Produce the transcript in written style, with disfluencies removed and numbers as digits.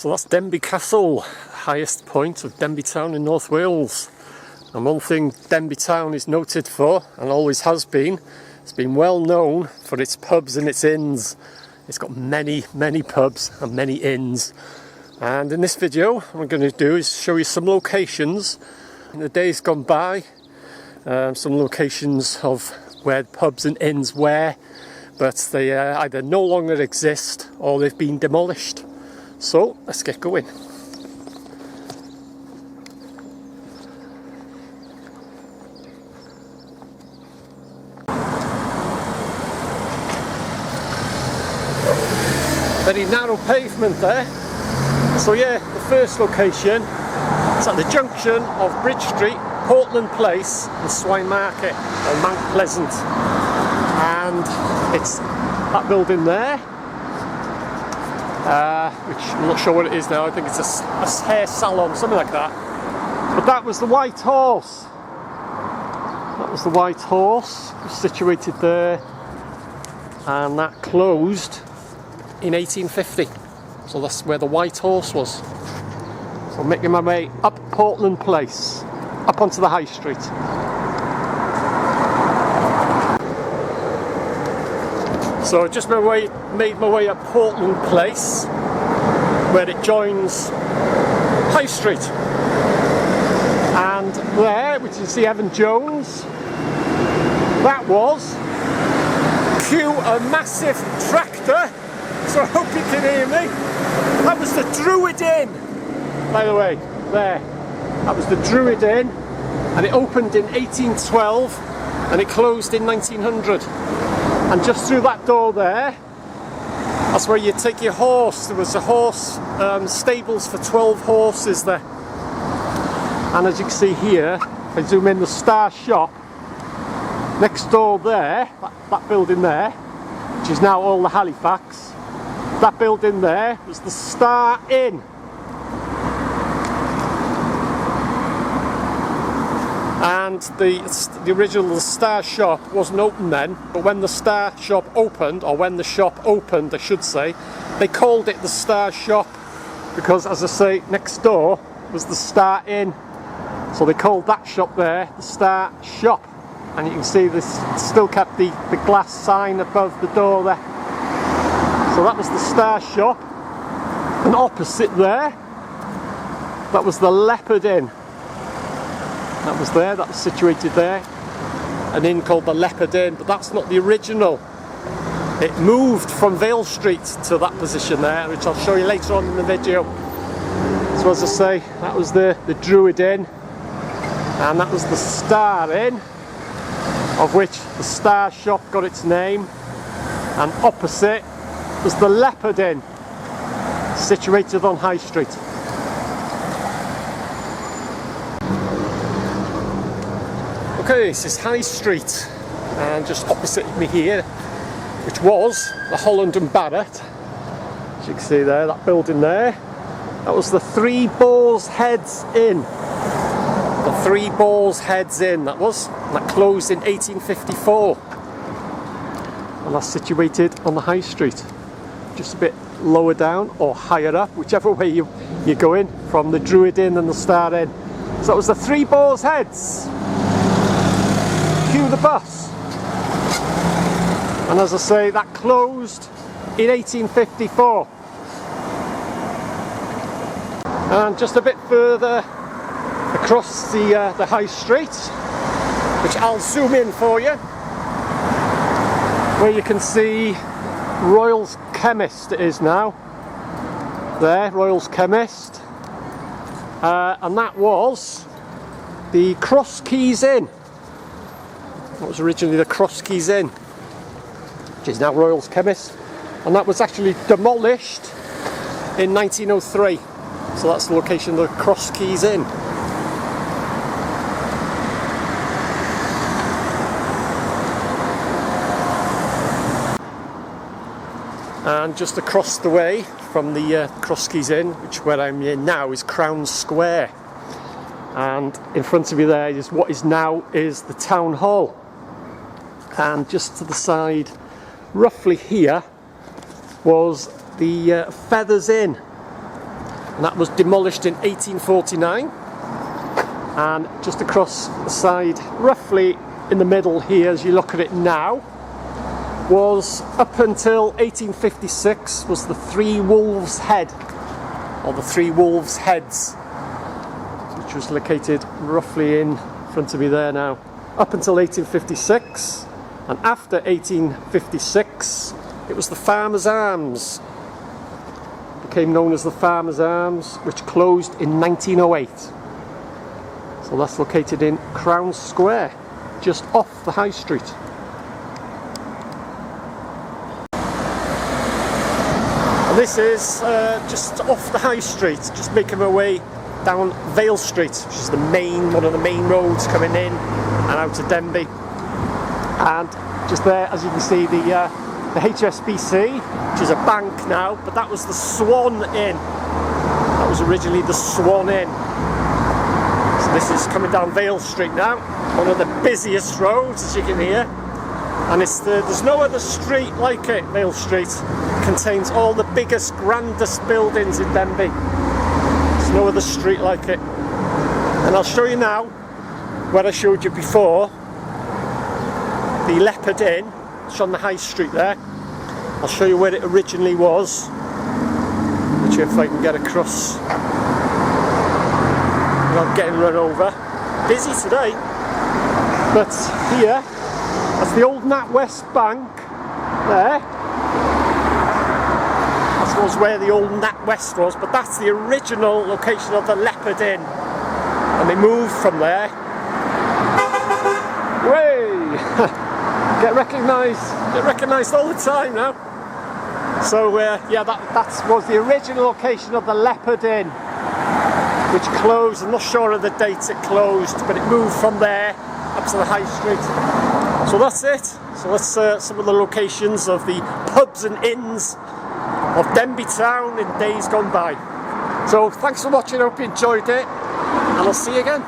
So that's Denbigh Castle, highest point of Denbigh Town in North Wales. And one thing Denbigh Town is noted for, and always has been, it's been well known for its pubs and its inns. It's got many, many pubs and many inns. And in this video, what I'm going to do is show you some locations in the days gone by, some locations of where pubs and inns were, but they either no longer exist or they've been demolished. So let's get going. Very narrow pavement there. So yeah, the first location is at the junction of Bridge Street, Portland Place and Swine Market, or Mount Pleasant. And it's that building there, which I'm not sure what it is now. I think it's a hair salon, something like that. But that was the White Horse. That was the White Horse, situated there, and that closed in 1850. So that's where the White Horse was. So I'm making my way up Portland Place, up onto the High Street. So I just made my way up Portland Place, where it joins High Street. And there, which you see Evan Jones, that was, cue a massive tractor, so I hope you can hear me. That was the Druid Inn, by the way, there. That was the Druid Inn, and it opened in 1812 and it closed in 1900. And just through that door there, that's where you take your horse. There was a horse stables for 12 horses there. And as you can see here, if I zoom in, the Star Shop, next door there, that building there, which is now all the Halifax, that building there was the Star Inn. And the original Star Shop wasn't open then, but when the Star Shop opened, or when the shop opened I should say, they called it the Star Shop because, as I say, next door was the Star Inn. So they called that shop there the Star Shop. And you can see this still kept the glass sign above the door there. So that was the Star Shop. And opposite there, that was the Leopard Inn. That was there, that was situated there. An inn called the Leopard Inn, but that's not the original. It moved from Vale Street to that position there, which I'll show you later on in the video. So as I say, that was the Druid Inn, and that was the Star Inn, of which the Star Shop got its name. And opposite was the Leopard Inn, situated on High Street. Okay, this is High Street, and just opposite me here, which was the Holland and Barrett, as you can see there, that building there, that was the Three Boars Heads Inn. The Three Boars Heads Inn, that was, and that closed in 1854. And that's situated on the High Street, just a bit lower down or higher up, whichever way you're going, from the Druid Inn and the Star Inn. So that was the Three Boars Heads. Cue the bus. And as I say, that closed in 1854. And just a bit further across the High Street, which I'll zoom in for you, where you can see Royal's Chemist. It is now there, Royal's Chemist, and that was the Cross Keys Inn. That was originally the Cross Keys Inn, which is now Royal's Chemist, and that was actually demolished in 1903. So that's the location of the Cross Keys Inn. And just across the way from the Cross Keys Inn, which where I'm in now, is Crown Square. And in front of you there is what is now the Town Hall. And just to the side, roughly here, was the Feathers Inn. and that was demolished in 1849. And just across the side, roughly in the middle here as you look at it now, was up until 1856 was the Three Wolves Head, or the Three Wolves Heads, which was located roughly in front of me there now, up until 1856. And after 1856 it was the Farmers Arms, became known as the Farmers Arms, which closed in 1908. So that's located in Crown Square, just off the High Street. And this is just off the High Street, just making my way down Vale Street, which is one of the main roads coming in and out to Denbigh. And just there, as you can see, the HSBC, which is a bank now, but that was the Swan Inn. That was originally the Swan Inn. So this is coming down Vale Street now, one of the busiest roads, as you can hear. And there's no other street like it. Vale Street contains all the biggest, grandest buildings in Denbigh. There's no other street like it. And I'll show you now where I showed you before, the Leopard Inn, it's on the High Street there. I'll show you where it originally was, which if I can get across without getting run over. Busy today, but here, that's the old NatWest Bank there. That was where the old NatWest was, but that's the original location of the Leopard Inn, and they moved from there. Way! Get recognised all the time now. So yeah, that was the original location of the Leopard Inn, which closed. I'm not sure of the date it closed, but it moved from there up to the High Street. So that's it. So that's some of the locations of the pubs and inns of Denbigh town in days gone by. So thanks for watching, I hope you enjoyed it, and I'll see you again.